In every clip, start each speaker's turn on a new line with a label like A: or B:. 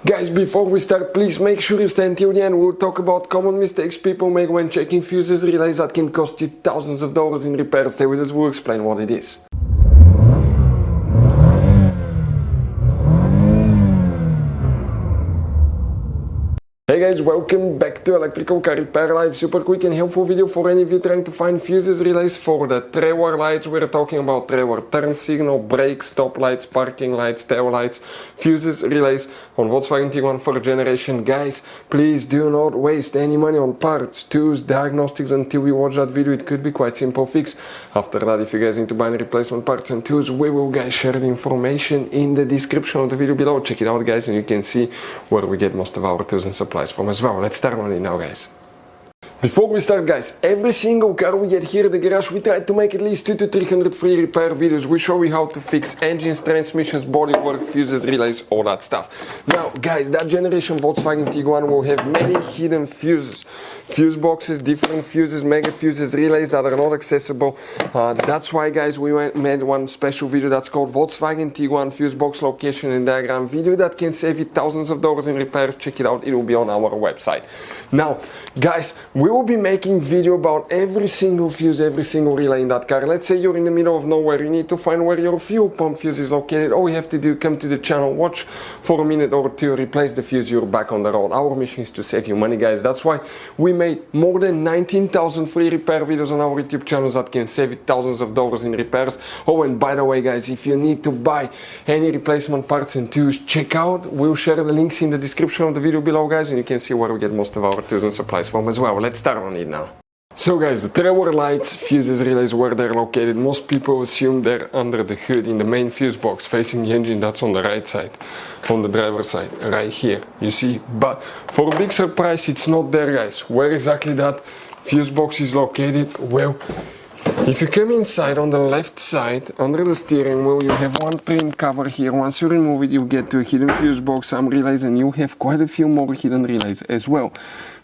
A: Guys, before we start, please make sure you stay until the end. We'll talk about common mistakes people make when checking fuses, relays that can cost you thousands of dollars in repairs. Stay with us, we'll explain what it is. Hey guys, welcome back to Electrical Car Repair Live. Super quick and helpful video for any of you trying to find fuses, relays for the trailer lights. We're talking about trailer turn signal, brake, stop lights, parking lights, tail lights, fuses, relays on Volkswagen Tiguan 4th generation. Guys, please do not waste any money on parts, tools, diagnostics until we watch that video. It could be quite simple fix. After that, if you guys need to buy any replacement parts and tools, we will guys share the information in the description of the video below. Check it out guys and you can see where we get most of our tools and supplies from as well. Let's start on it now guys. Before we start guys, every single car we get here at the garage, we try to make at least 200 to 300 free repair videos. We show you how to fix engines, transmissions, bodywork, fuses, relays, all that stuff. Now guys, that generation Volkswagen Tiguan will have many hidden fuses. Fuse boxes, different fuses, mega fuses, relays that are not accessible. That's why guys we made one special video that's called Volkswagen Tiguan Fuse Box Location and Diagram video that can save you thousands of dollars in repairs. Check it out, it will be on our website. Now guys, we will be making video about every single fuse, every single relay in that car. Let's say you're in the middle of nowhere, you need to find where your fuel pump fuse is located. All you have to do, come to the channel, watch for a minute or two, replace the fuse, you're back on the road. Our mission is to save you money guys. That's why we made more than 19,000 free repair videos on our YouTube channels that can save you thousands of dollars in repairs. Oh, and by the way guys, if you need to buy any replacement parts and tools, check out, we'll share the links in the description of the video below guys, and you can see where we get most of our tools and supplies from as well. Let's start on it now. So guys, the trailer lights, fuses, relays, where they're located, most people assume they're under the hood in the main fuse box facing the engine. That's on the right side, on the driver's side, right here, you see. But for a big surprise, it's not there guys. Where exactly that fuse box is located? Well, if you come inside on the left side, under the steering wheel, you have one trim cover here. Once you remove it, you get to a hidden fuse box, some relays, and you have quite a few more hidden relays as well.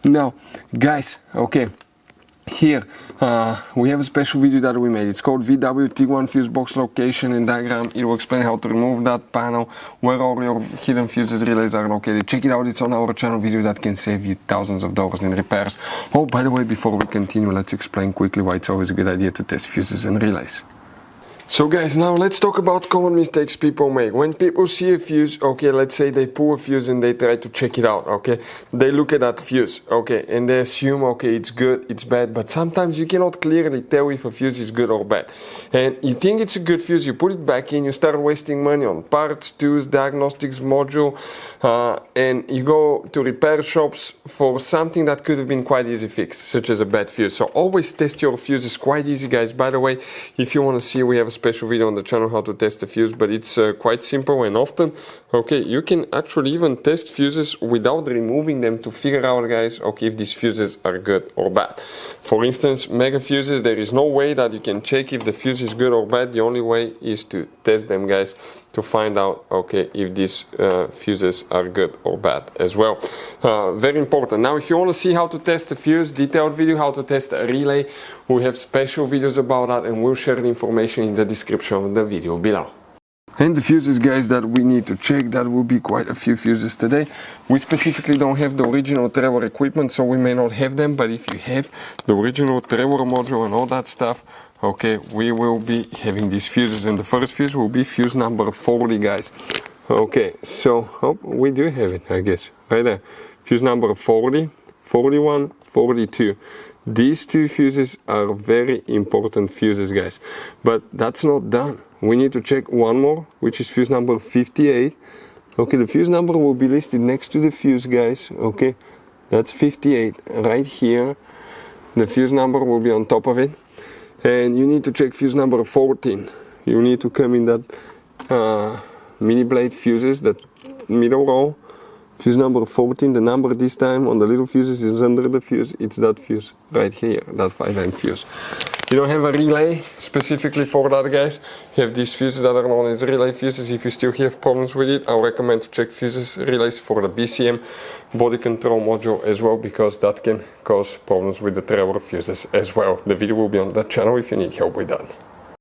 A: Now, guys, okay, here we have a special video that we made. It's called VW Tiguan Fuse Box Location and Diagram. It will explain how to remove that panel, where all your hidden fuses relays are located. Check it out, it's on our channel video that can save you thousands of dollars in repairs. Oh, by the way, before we continue, let's explain quickly why it's always a good idea to test fuses and relays. So guys, now let's talk about common mistakes people make. When people see a fuse, okay, let's say they pull a fuse and they try to check it out, okay, they look at that fuse, okay, and they assume, okay, it's good, it's bad, but sometimes you cannot clearly tell if a fuse is good or bad. And you think it's a good fuse, you put it back in, you start wasting money on parts, tools, diagnostics, module, and you go to repair shops for something that could have been quite easy fixed, such as a bad fuse. So always test your fuses, quite easy guys. By the way, if you want to see, we have a special video on the channel how to test a fuse, but it's quite simple and often, okay, you can actually even test fuses without removing them to figure out guys, okay, if these fuses are good or bad. For instance, mega fuses, there is no way that you can check if the fuse is good or bad. The only way is to test them guys to find out, okay, if these fuses are good or bad as well. Very important. Now if you want to see how to test a fuse, detailed video how to test a relay, we have special videos about that and we'll share the information in the description of the video below. And the fuses guys that we need to check, that will be quite a few fuses today. We specifically don't have the original trailer equipment, so we may not have them, but if you have the original trailer module and all that stuff, okay, we will be having these fuses, and the first fuse will be fuse number 40 guys. Okay, so oh, we do have it, I guess, right there. Fuse number 40, 41, 42. These two fuses are very important fuses guys, but that's not done. We need to check one more, which is fuse number 58. Okay, the fuse number will be listed next to the fuse guys, okay, that's 58 right here. The fuse number will be on top of it, and you need to check fuse number 14. You need to come in that mini blade fuses, that middle row. Fuse number 14, the number this time on the little fuses is under the fuse, it's that fuse right here, that 5-amp fuse. You don't have a relay specifically for that guys, you have these fuses that are known as relay fuses. If you still have problems with it, I recommend to check fuses relays for the BCM body control module as well, because that can cause problems with the trailer fuses as well. The video will be on that channel if you need help with that.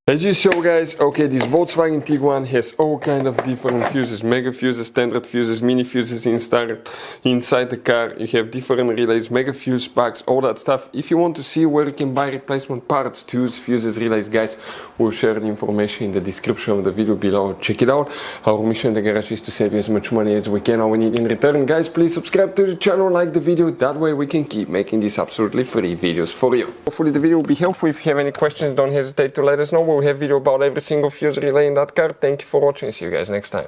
A: As you saw guys, okay, this Volkswagen Tiguan has all kind of different fuses, mega fuses, standard fuses, mini fuses inside the car. You have different relays, mega fuse packs, all that stuff. If you want to see where you can buy replacement parts, tools, fuses, relays, guys, we'll share the information in the description of the video below. Check it out. Our mission in the garage is to save you as much money as we can. All we need in return, guys, please subscribe to the channel, like the video, that way we can keep making these absolutely free videos for you. Hopefully the video will be helpful. If you have any questions, don't hesitate to let us know. We have video about every single fuse relay in that car. Thank you for watching. See you guys next time.